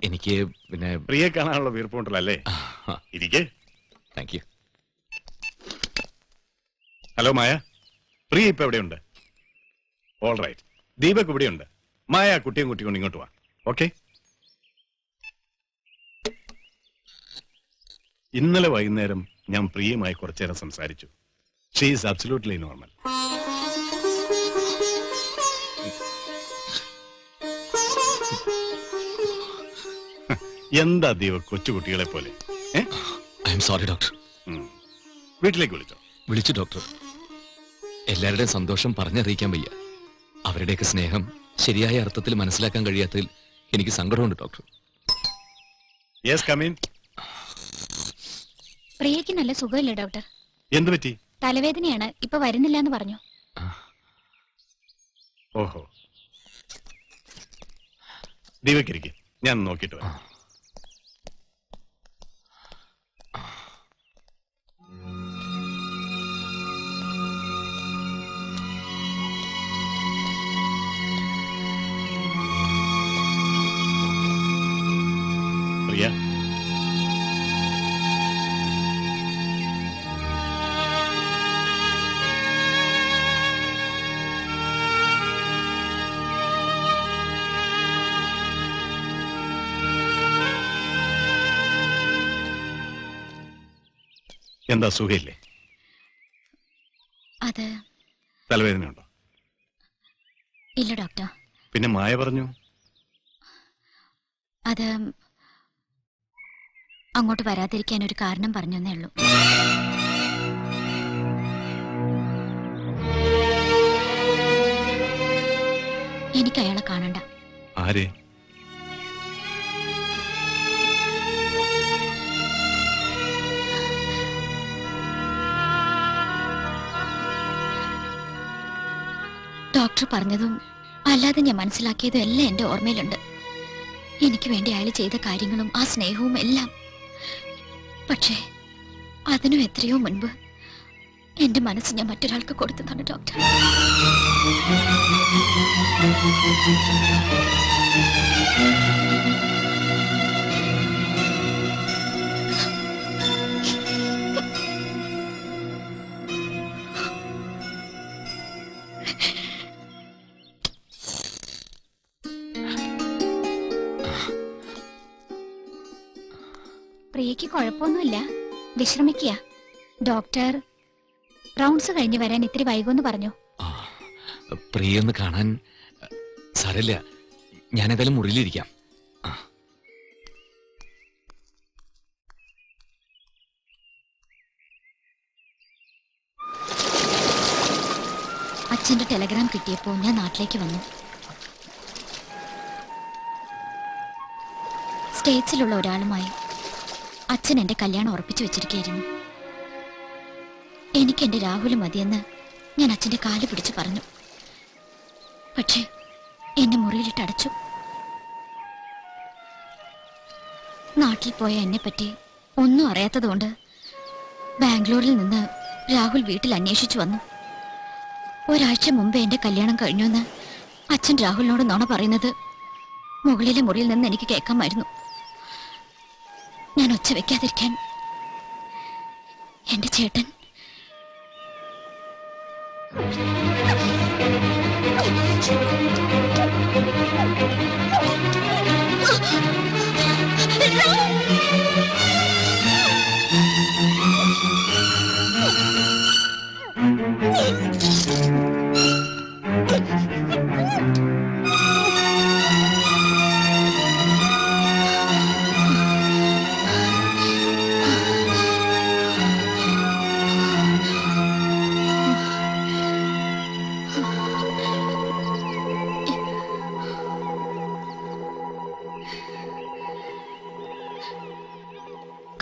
എനിക്ക് പിന്നെ പ്രിയെ കാണാനുള്ള വീർപ്പുണ്ടല്ലോ അല്ലേ? ഇരിക്കേ. Thank you. ഹലോ മായ, പ്രിയ ഇപ്പൊ എവിടെയുണ്ട്? All right. ദീപക് ഇവിടെയുണ്ട്. മായ കുട്ടിയും കുട്ടിക്കൊണ്ട് ഇങ്ങോട്ട് വാ. ഓക്കെ. ഇന്നലെ വൈകുന്നേരം ഞാൻ പ്രിയയുമായി കുറച്ചേരം സംസാരിച്ചു. She is absolutely normal. എന്താ ദീപക് കൊച്ചുകുട്ടികളെ പോലെ? I am sorry doctor. വീട്ടിലേക്ക് വിളിച്ചോ? വിളിച്ചു ഡോക്ടർ. എല്ലാവരുടെയും സന്തോഷം പറഞ്ഞറിയിക്കാൻ വയ്യ. അവരുടെയൊക്കെ സ്നേഹം ശരിയായ അർത്ഥത്തിൽ മനസ്സിലാക്കാൻ കഴിയാത്തതിൽ എനിക്ക് സങ്കടമുണ്ട് ഡോക്ടർ. Yes come in. പ്രിയയ്ക്ക് നല്ല സുഖമില്ല ഡോക്ടർ. എന്തു പറ്റി? തലവേദനയാണ്, ഇപ്പൊ വരുന്നില്ല എന്ന് പറഞ്ഞു. ഓഹോ. ദീപക് ഇരിക്കെ, ഞാൻ നോക്കിയിട്ട് വരാം. പ്രിയ, എന്താ സുഖയില്ലേ? അത് തലവേദനയുണ്ടോ? ഇല്ല ഡോക്ടർ. പിന്നെ മായ പറഞ്ഞു? അത് അങ്ങോട്ട് വരാതിരിക്കാൻ ഒരു കാരണം പറഞ്ഞേ ഉള്ളൂ. എനിക്ക് അയാളെ കാണണ്ട. ആരെ? ഡോക്ടർ പറഞ്ഞതും അല്ലാതെ ഞാൻ മനസ്സിലാക്കിയതും എല്ലാം എന്റെ ഓർമ്മയിലുണ്ട്. എനിക്ക് വേണ്ടി അയാൾ ചെയ്ത കാര്യങ്ങളും ആ സ്നേഹവും എല്ലാം. പക്ഷേ അതിനും എത്രയോ മുൻപ് എന്റെ മനസ്സ് ഞാൻ മറ്റൊരാൾക്ക് കൊടുത്തതാണ് ഡോക്ടർ. പ്രിയക്ക് കുഴപ്പമൊന്നുമില്ല, വിശ്രമിക്കുക. ഡോക്ടർ റൗണ്ട്സ് കഴിഞ്ഞ് വരാൻ ഇത്തിരി വൈകുമെന്ന് പറഞ്ഞു. പ്രിയൊന്ന് കാണാൻ സാരല്ല, ഞാനേതായാലും മുറിയിലിരിക്കാം. അച്ഛന്റെ ടെലഗ്രാം കിട്ടിയപ്പോൾ ഞാൻ നാട്ടിലേക്ക് വന്നു. സ്റ്റേറ്റ്സിലുള്ള ഒരാളുമായി അച്ഛൻ എന്റെ കല്യാണം ഉറപ്പിച്ചു വെച്ചിരിക്കുകയായിരുന്നു. എനിക്ക് എന്റെ രാഹുൽ മതിയെന്ന് ഞാൻ അച്ഛന്റെ കാല് പിടിച്ചു പറഞ്ഞു. പക്ഷേ എന്നെ മുറിയിലിട്ട് അടച്ചു. നാട്ടിൽ പോയ എന്നെ പറ്റി ഒന്നും അറിയാത്തതുകൊണ്ട് ബാംഗ്ലൂരിൽ നിന്ന് രാഹുൽ വീട്ടിൽ അന്വേഷിച്ചു വന്നു. ഒരാഴ്ച മുമ്പ് എന്റെ കല്യാണം കഴിഞ്ഞുവെന്ന് അച്ഛൻ രാഹുലിനോട് നുണ പറയുന്നത് മുകളിലെ മുറിയിൽ നിന്ന് എനിക്ക് കേൾക്കാമായിരുന്നു. ഞാൻ ഒച്ച വെക്കാതിരിക്കാൻ എന്റെ ചേട്ടൻ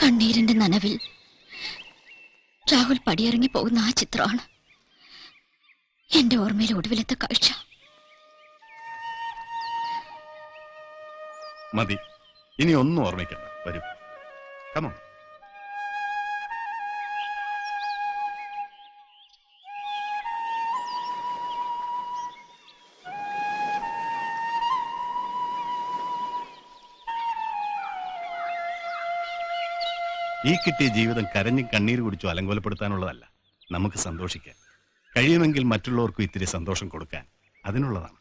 കണ്ണീരിന്റെ നനവിൽ രാഹുൽ പടിയിറങ്ങി പോകുന്ന ആ ചിത്രമാണ് എന്റെ ഓർമ്മയിൽ ഒടുവിലത്തെ കാഴ്ച. മതി, ഇനി ഒന്നും ഓർമ്മിക്കണ്ട. വരൂ, കമോൺ. ഈ കിട്ടിയ ജീവിതം കരഞ്ഞും കണ്ണീര് കുടിച്ചു അലങ്കോലപ്പെടുത്താനുള്ളതല്ല. നമുക്ക് സന്തോഷിക്കാൻ കഴിയുമെങ്കിൽ മറ്റുള്ളവർക്കും ഇത്തിരി സന്തോഷം കൊടുക്കാൻ അതിനുള്ളതാണ്.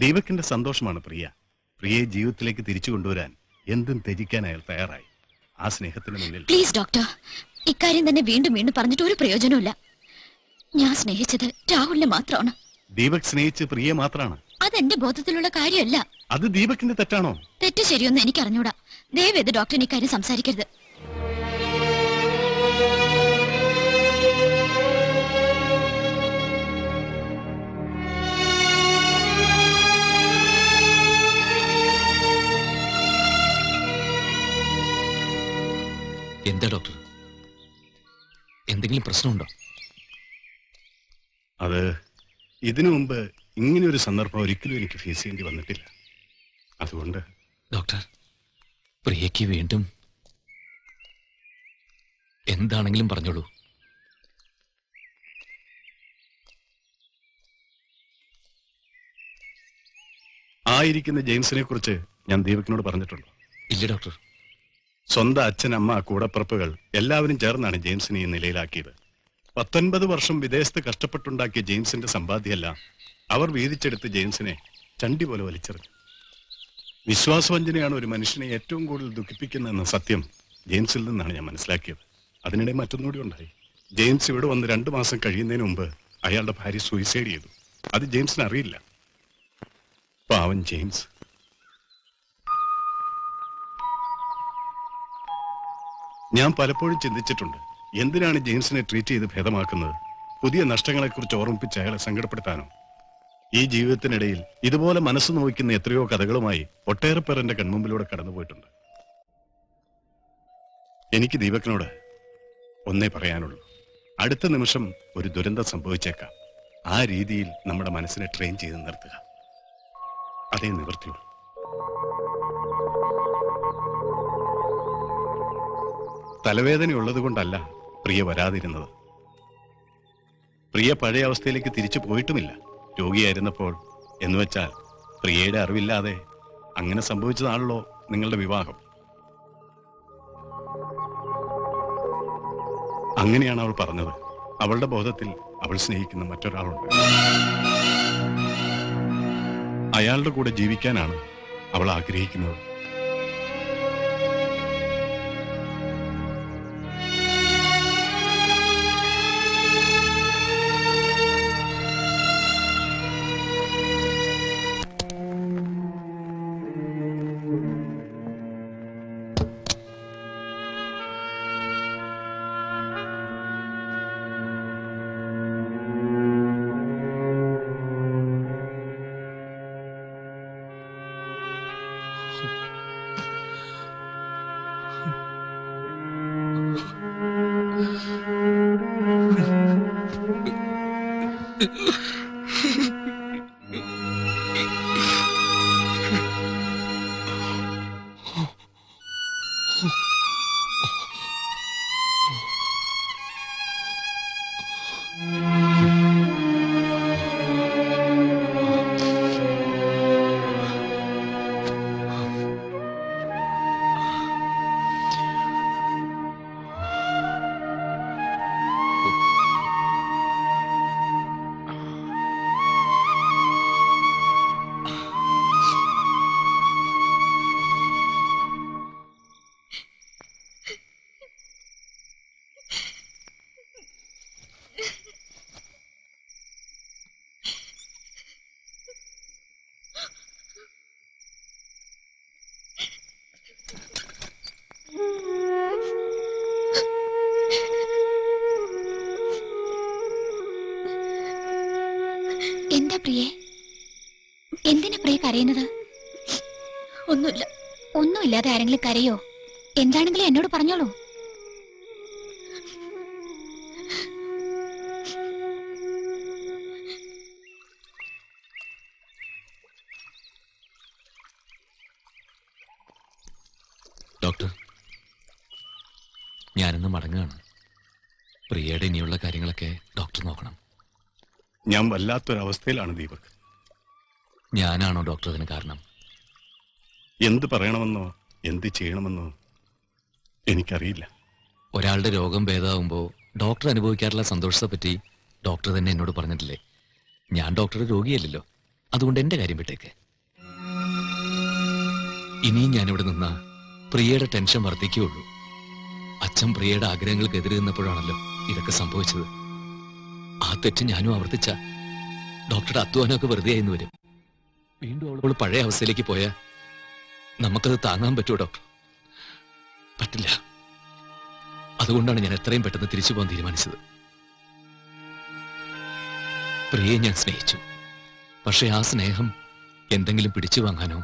ദീപകിന്റെ സന്തോഷമാണ് പ്രിയ. പ്രിയയെ ജീവിതത്തിലേക്ക് തിരിച്ചു കൊണ്ടുവരാൻ എന്തും ത്യജിക്കാൻ അയാൾ തയ്യാറായി. ആ സ്നേഹത്തിന് മുന്നിൽ പ്ലീസ് ഡോക്ടർ, ഇക്കാര്യം തന്നെ വീണ്ടും വീണ്ടും പറഞ്ഞിട്ട് ഒരു പ്രയോജനമില്ല. ഞാൻ സ്നേഹിച്ചത് രാഹുലിനെ മാത്രമാണ്. ദീപക് സ്നേഹിച്ച് പ്രിയ മാത്രമാണ്. അതെന്റെ ബോധത്തിലുള്ള കാര്യമല്ല. അത് ദീപകിന്റെ തെറ്റാണോ? തെറ്റ് ശരിയൊന്നും എനിക്ക് അറിഞ്ഞൂടാ. ദയവേത് ഡോക്ടറിന് ഇക്കാര്യം സംസാരിക്കരുത്. എന്താ ഡോക്ടർ, എന്തെങ്കിലും പ്രശ്നമുണ്ടോ? അത് ഇതിനു മുമ്പ് ഇങ്ങനെ ഒരു സന്ദർഭം ഒരിക്കലും എനിക്ക് ഫേസ് ചെയ്യേണ്ടി വന്നിട്ടില്ല. അതുകൊണ്ട് ഡോക്ടർ, പ്രിയയ്ക്ക് വീണ്ടും എന്താണെങ്കിലും പറഞ്ഞോളൂ. ആയിരിക്കുന്ന ജെയിംസിനെ കുറിച്ച് ഞാൻ ദീപകിനോട് പറഞ്ഞിട്ടുണ്ടോ? ഇല്ല ഡോക്ടർ. സ്വന്തം അച്ഛൻ, അമ്മ, കൂടപ്പിറപ്പുകൾ എല്ലാവരും ചേർന്നാണ് ജെയിംസിനെ ഈ നിലയിലാക്കിയത്. 19 വർഷം വിദേശത്ത് കഷ്ടപ്പെട്ടുണ്ടാക്കിയ ജെയിംസിന്റെ സമ്പാദ്യമല്ല അവർ വീതിച്ചെടുത്ത് ജെയിംസിനെ ചണ്ടി പോലെ വലിച്ചെറിഞ്ഞു. വിശ്വാസവഞ്ചനയാണ് ഒരു മനുഷ്യനെ ഏറ്റവും കൂടുതൽ ദുഃഖിപ്പിക്കുന്നതെന്ന സത്യം ജെയിംസിൽ നിന്നാണ് ഞാൻ മനസ്സിലാക്കിയത്. അതിനിടെ മറ്റൊന്നുകൂടി ഉണ്ടായി. ജെയിംസ് ഇവിടെ വന്ന് 2 മാസം കഴിയുന്നതിന് മുമ്പ് അയാളുടെ ഭാര്യ സൂയിസൈഡ് ചെയ്തു. അത് ജെയിംസിന് അറിയില്ല. പാവൻ ജെയിംസ്. ഞാൻ പലപ്പോഴും ചിന്തിച്ചിട്ടുണ്ട്, എന്തിനാണ് ജെയിംസിനെ ട്രീറ്റ് ചെയ്ത് ഭേദമാക്കുന്നത്? പുതിയ നഷ്ടങ്ങളെക്കുറിച്ച് ഓർമ്മിപ്പിച്ച് അയാളെ സങ്കടപ്പെടുത്താനോ? ഈ ജീവിതത്തിനിടയിൽ ഇതുപോലെ മനസ്സ് നോക്കുന്ന എത്രയോ കഥകളുമായി ഒട്ടേറെ പേർ എന്റെ കൺമുമ്പിലൂടെ കടന്നുപോയിട്ടുണ്ട്. എനിക്ക് ദീപകിനോട് ഒന്നേ പറയാനുള്ളൂ, അടുത്ത നിമിഷം ഒരു ദുരന്തം സംഭവിച്ചേക്കാം. ആ രീതിയിൽ നമ്മുടെ മനസ്സിനെ ട്രെയിൻ ചെയ്ത് നിർത്തുക. അതേ നിവൃത്തിയുള്ളൂ. തലവേദനയുള്ളത് കൊണ്ടല്ല പ്രിയ വരാതിരുന്നത്. പ്രിയ പഴയ അവസ്ഥയിലേക്ക് തിരിച്ചു പോയിട്ടുമില്ല. രോഗിയായിരുന്നപ്പോൾ എന്നുവെച്ചാൽ പ്രിയയുടെ അറിവില്ലാതെ അങ്ങനെ സംഭവിച്ചതാണല്ലോ നിങ്ങളുടെ വിവാഹം. അങ്ങനെയാണ് അവൾ പറഞ്ഞത്. അവളുടെ ബോധത്തിൽ അവൾ സ്നേഹിക്കുന്ന മറ്റൊരാളുണ്ട്. അയാളുടെ കൂടെ ജീവിക്കാനാണ് അവൾ ആഗ്രഹിക്കുന്നത്. എന്താ പ്രിയേ, എന്തിനാ പ്രിയ കരയുന്നത്? ഒന്നുമില്ല. ഒന്നുമില്ലാതെ ആരെങ്കിലും കരയോ? എന്താണെങ്കിലും എന്നോട് പറഞ്ഞോളൂ. ഡോക്ടർ, ഞാനിന്ന് മടങ്ങുകയാണ്. പ്രിയയുടെ ഇനിയുള്ള കാര്യങ്ങളൊക്കെ ഡോക്ടർ നോക്കണം. ഞാൻ വല്ലാത്തൊരവസ്ഥയിലാണ് ദീപക്. ഞാനാണോ ഡോക്ടർ അതിന് കാരണം? എന്ത് പറയണമെന്നോ എന്ത് ചെയ്യണമെന്നോ എനിക്കറിയില്ല. ഒരാളുടെ രോഗം ഭേദമാകുമ്പോൾ ഡോക്ടർ അനുഭവിക്കാറുള്ള സന്തോഷത്തെ പറ്റി ഡോക്ടർ തന്നെ എന്നോട് പറഞ്ഞിട്ടില്ലേ? ഞാൻ ഡോക്ടറുടെ രോഗിയല്ലല്ലോ, അതുകൊണ്ട് എന്റെ കാര്യം വിട്ടേക്ക്. ഇനിയും ഞാനിവിടെ നിന്ന പ്രിയയുടെ ടെൻഷൻ വർദ്ധിക്കുകയുള്ളൂ. അച്ഛൻ പ്രിയയുടെ ആഗ്രഹങ്ങൾക്ക് എതിരെ നിന്നപ്പോഴാണല്ലോ ഇതൊക്കെ സംഭവിച്ചത്. ആ തെറ്റ് ഞാനും ആവർത്തിച്ച ഡോക്ടറുടെ അധ്വാനമൊക്കെ വെറുതെ ആയിന്ന് വരും. വീണ്ടും അവൾ പഴയ അവസ്ഥയിലേക്ക് പോയാ നമുക്കത് താങ്ങാൻ പറ്റുമോ ഡോക്ടർ? പറ്റില്ല. അതുകൊണ്ടാണ് ഞാൻ എത്രയും പെട്ടെന്ന് തിരിച്ചു പോകാൻ തീരുമാനിച്ചത്. പ്രിയയെ ഞാൻ സ്നേഹിച്ചു. പക്ഷെ ആ സ്നേഹം എന്തെങ്കിലും പിടിച്ചു വാങ്ങാനോ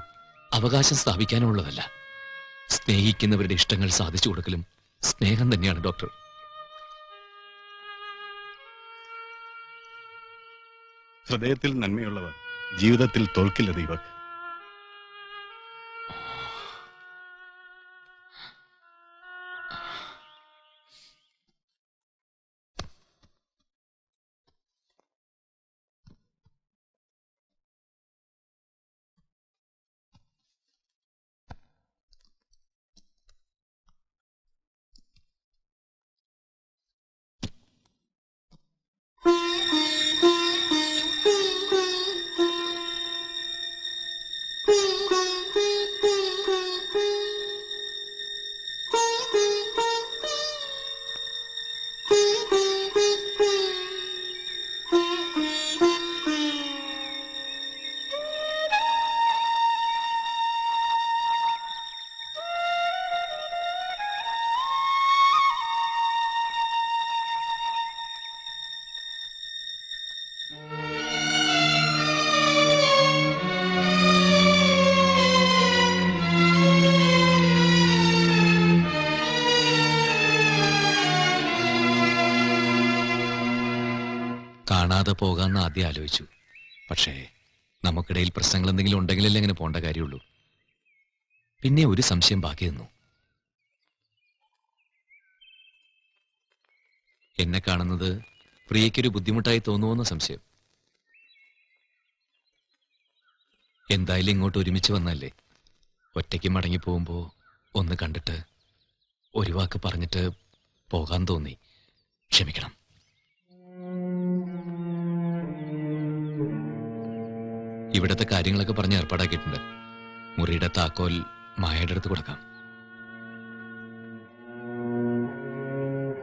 അവകാശം സ്ഥാപിക്കാനോ ഉള്ളതല്ല. സ്നേഹിക്കുന്നവരുടെ ഇഷ്ടങ്ങൾ സാധിച്ചു കൊടുക്കലും സ്നേഹം തന്നെയാണ് ഡോക്ടർ. ഹൃദയത്തിൽ നന്മയുള്ളവർ ജീവിതത്തിൽ തോൽക്കില്ല ദീപക്. കാണാതെ പോകാമെന്ന് ആദ്യം ആലോചിച്ചു. പക്ഷേ നമുക്കിടയിൽ പ്രശ്നങ്ങൾ എന്തെങ്കിലും ഉണ്ടെങ്കിലല്ലേ അങ്ങനെ പോകേണ്ട കാര്യമുള്ളൂ. പിന്നെ ഒരു സംശയം ബാക്കി നിന്നു. എന്നെ കാണുന്നത് പ്രിയയ്ക്കൊരു ബുദ്ധിമുട്ടായി തോന്നുമെന്ന സംശയം. എന്തായാലും ഇങ്ങോട്ട് ഒരുമിച്ച് വന്നല്ലേ, ഒറ്റയ്ക്ക് മടങ്ങി പോകുമ്പോൾ ഒന്ന് കണ്ടിട്ട് ഒരു വാക്ക് പറഞ്ഞിട്ട് പോകാൻ തോന്നി. ക്ഷമിക്കണം. ഇവിടത്തെ കാര്യങ്ങളൊക്കെ പറഞ്ഞ് ഏർപ്പാടാക്കിയിട്ടുണ്ട്. മുറിയുടെ താക്കോൽ മായയുടെ അടുത്ത് കൊടുക്കാം.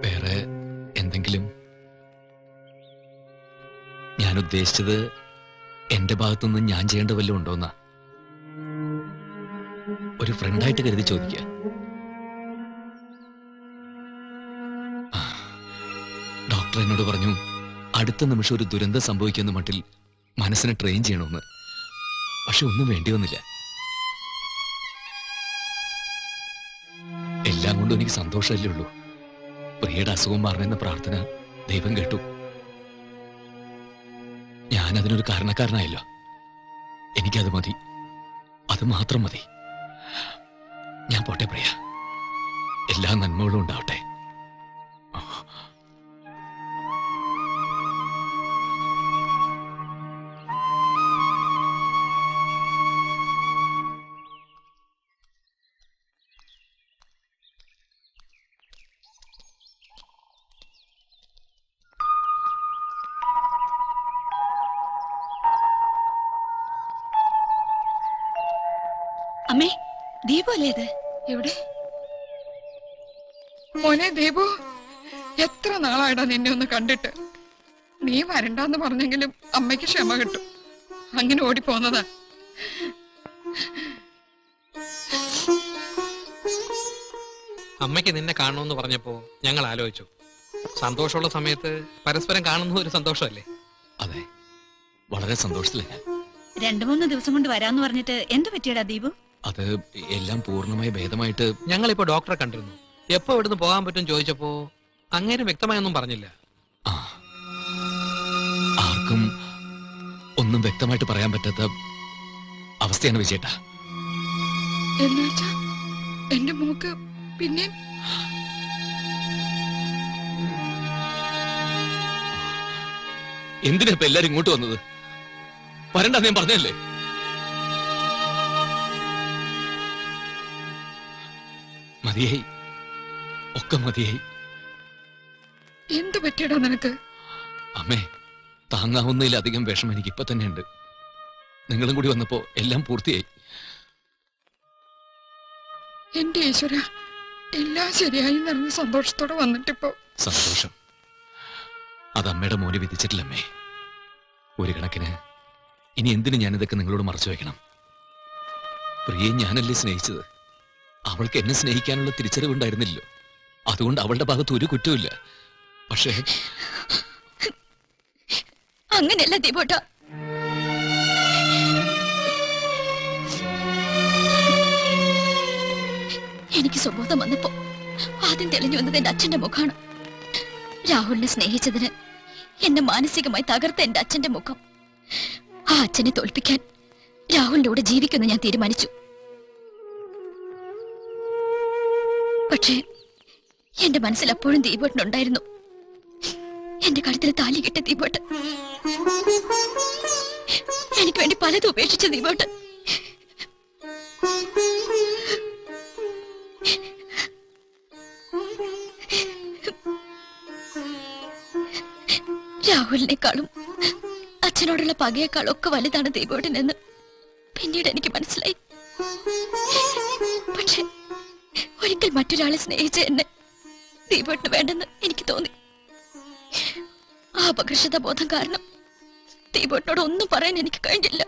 വേറെ എന്തെങ്കിലും? ഞാൻ ഉദ്ദേശിച്ചത് എന്റെ ഭാഗത്തുനിന്ന് ഞാൻ ചെയ്യേണ്ട വല്ലതും ഉണ്ടോന്നാ. ഒരു ഫ്രണ്ടായിട്ട് കരുതി ചോദിക്കുക. ഡോക്ടർ എന്നോട് പറഞ്ഞു അടുത്ത നിമിഷം ഒരു ദുരന്തം സംഭവിക്കുന്ന മട്ടിൽ മനസ്സിനെ ട്രെയിൻ ചെയ്യണമെന്ന്. പക്ഷെ ഒന്നും വേണ്ടി വന്നില്ല. എല്ലാം കൊണ്ടും എനിക്ക് സന്തോഷമല്ലേ ഉള്ളൂ. പ്രിയയുടെ അസുഖം മാറണമെന്ന പ്രാർത്ഥന ദൈവം കേട്ടു. ഞാനതിനൊരു കാരണക്കാരനായല്ലോ. എനിക്കത് മതി, അത് മാത്രം മതി. ഞാൻ പോട്ടെ പ്രിയ, എല്ലാ നന്മകളും ഉണ്ടാവട്ടെ. അമ്മേ, ദീപു അല്ലേ ഇത്? എവിടെ മോനെ ദീപു? എത്ര നാളായിടാ നിന്നെ ഒന്ന് കണ്ടിട്ട്. നീ വരണ്ടെന്ന് പറഞ്ഞെങ്കിലും അമ്മയ്ക്ക് ക്ഷമ കിട്ടും. അങ്ങനെ ഓടിപ്പോന്നതാ. അമ്മയ്ക്ക് നിന്നെ കാണണമെന്ന് പറഞ്ഞപ്പോ ഞങ്ങൾ ആലോചിച്ചു. സന്തോഷമുള്ള സമയത്ത് പരസ്പരം കാണുന്ന ഒരു സന്തോഷമല്ലേ? അതെ, വളരെ സന്തോഷത്തില്ല ഞാൻ. 2-3 ദിവസം കൊണ്ട് വരാന്ന് പറഞ്ഞിട്ട് എന്ത് പറ്റിയടാ ദീപു? അത് എല്ലാം പൂർണ്ണമായി ഭേദമായിട്ട്. ഞങ്ങളിപ്പോ ഡോക്ടറെ കണ്ടിരുന്നു. എപ്പോ ഇവിടുന്ന് പോകാൻ പറ്റും ചോദിച്ചപ്പോ അങ്ങനെ വ്യക്തമായൊന്നും പറഞ്ഞില്ല. ആ, ആർക്കും ഒന്നും വ്യക്തമായിട്ട് പറയാൻ പറ്റാത്ത അവസ്ഥയാണ് വിജയേട്ടാ. എന്നുവെച്ചാ എന്റെ മൂക്ക് പിന്നെ എന്തിനാ ഇപ്പൊ എല്ലാരും ഇങ്ങോട്ട് വന്നത്? വരണ്ടെന്ന് ഞാൻ പറഞ്ഞല്ലേ? മതിയായി, ഒക്കെ മതിയായി. എന്തു പറ്റിയടാ നിനക്ക്? അമ്മേ, താങ്ങാവുന്നതിലധികം വിഷമം എനിക്ക് ഇപ്പൊ തന്നെ ഉണ്ട്. നിങ്ങളും കൂടി വന്നപ്പോ എല്ലാം പൂർത്തിയായി. എന്റെ ഈശ്വര, എല്ലാം ശരിയായി നിറഞ്ഞ സന്തോഷത്തോടെ വന്നിട്ടിപ്പോ. സന്തോഷം അത് അമ്മയുടെ മോനെ വിധിച്ചിട്ടില്ലമ്മേ. ഒരു കണക്കിന് ഇനി എന്തിനു ഞാനിതൊക്കെ നിങ്ങളോട് മറച്ചു വെക്കണം? പ്രിയെ ഞാനല്ലേ സ്നേഹിച്ചത്. അവൾക്ക് എന്നെ സ്നേഹിക്കാനുള്ള തിരിച്ചറിവുണ്ടായിരുന്നില്ലല്ലോ. അതുകൊണ്ട് അവളുടെ ഭാഗത്ത് ഒരു കുറ്റമില്ല. പക്ഷേ അങ്ങനെയല്ല ദീപോട്ട. എനിക്ക് സ്വബോധം വന്നപ്പോ ആദ്യം തെളിഞ്ഞു വന്നത് എന്റെ അച്ഛന്റെ മുഖമാണ്. രാഹുലിനെ സ്നേഹിച്ചതിന് എന്നെ മാനസികമായി തകർത്ത എന്റെ അച്ഛന്റെ മുഖം. ആ അച്ഛനെ തോൽപ്പിക്കാൻ രാഹുലിന്റെ കൂടെ ജീവിക്കുമെന്ന് ഞാൻ തീരുമാനിച്ചു. പക്ഷേ എന്റെ മനസ്സിൽ അപ്പോഴും ദീപോട്ടനുണ്ടായിരുന്നു. എന്റെ കഴുത്തിൽ താലി കെട്ടിയ ദീപോട്ടൻ, എനിക്ക് വേണ്ടി പലതും ഉപേക്ഷിച്ച ദീപോട്ടൻ. രാഹുലിനേക്കാളും അച്ഛനോടുള്ള പകയേക്കാളും ഒക്കെ വലുതാണ് ദീപോട്ടനെന്ന് പിന്നീട് എനിക്ക് മനസ്സിലായി. പക്ഷെ ഒരിക്കൽ മറ്റൊരാളെ സ്നേഹിച്ച എന്നെ ദീപോട്ടന് വേണ്ടെന്ന് എനിക്ക് തോന്നി. ആ അപകർഷത ബോധം കാരണം ദീപോട്ടനോട് ഒന്നും പറയാൻ എനിക്ക് കഴിഞ്ഞില്ല.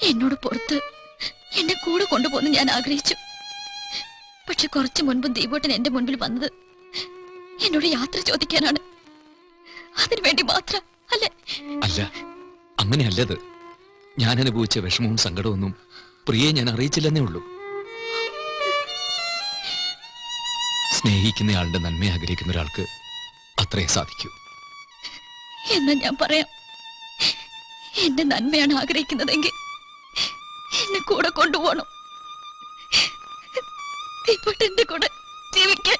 എന്നോട് പുറത്ത് എന്നെ കൂടെ കൊണ്ടുപോകുന്ന ഞാൻ ആഗ്രഹിച്ചു. പക്ഷെ കുറച്ചു മുൻപും ദീപോട്ടൻ എന്റെ മുൻപിൽ വന്നത് എന്നോട് യാത്ര ചോദിക്കാനാണ്. അതിനുവേണ്ടി മാത്രം അല്ലേ? അല്ല, അങ്ങനെയല്ലത്. ഞാൻ അനുഭവിച്ച വിഷമവും സങ്കടമൊന്നും പ്രിയെ ഞാൻ അറിയിച്ചില്ലെന്നേ ഉള്ളൂ. സ്നേഹിക്കുന്നയാളുടെ നന്മ ആഗ്രഹിക്കുന്ന ഒരാൾക്ക് അത്രേ സാധിക്കൂ. എന്നാ ഞാൻ പറയാം, എന്റെ നന്മയാണ് ആഗ്രഹിക്കുന്നതെങ്കിൽ എന്നെ കൂടെ കൊണ്ടുപോകണം. ദീപോട്ടൻ എന്റെ കൂടെ ജീവിക്കാൻ.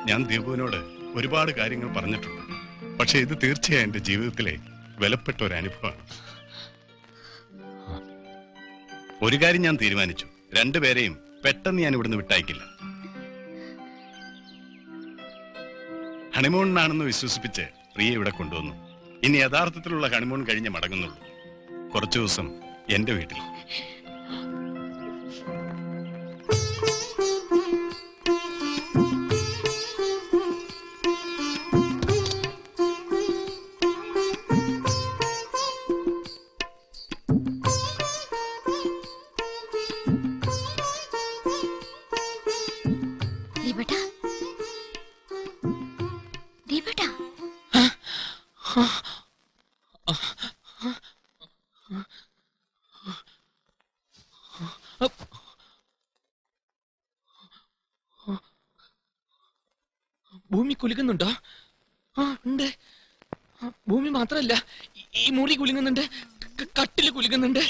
ഞാൻ ദീപുവിനോട് ഒരുപാട് കാര്യങ്ങൾ പറഞ്ഞിട്ടുണ്ട്. പക്ഷെ ഇത് തീർച്ചയായും എന്റെ ജീവിതത്തിലെ വിലപ്പെട്ട ഒരു അനുഭവമാണ്. ഒരു കാര്യം ഞാൻ തീരുമാനിച്ചു, രണ്ടുപേരെയും പെട്ടെന്ന് ഞാൻ ഇവിടുന്ന് വിട്ടയക്കില്ല. ഹണിമൂണിനാണെന്ന് വിശ്വസിപ്പിച്ച് പ്രിയ ഇവിടെ കൊണ്ടുവന്നു. ഇനി യഥാർത്ഥത്തിലുള്ള ഹണിമൂൺ കഴിഞ്ഞ് മടങ്ങുന്നുള്ളൂ. കുറച്ചു ദിവസം എന്റെ വീട്ടിൽ. ദീപേട്ടാ, ദീപേട്ടാ, ഭൂമി കുലുക്കുന്നുണ്ടോ? ആ ഉണ്ട്. ഭൂമി മാത്രല്ല, ഈ മൂലി കുലുങ്ങുന്നുണ്ട്, കട്ടില് കുലുങ്ങുന്നുണ്ട്.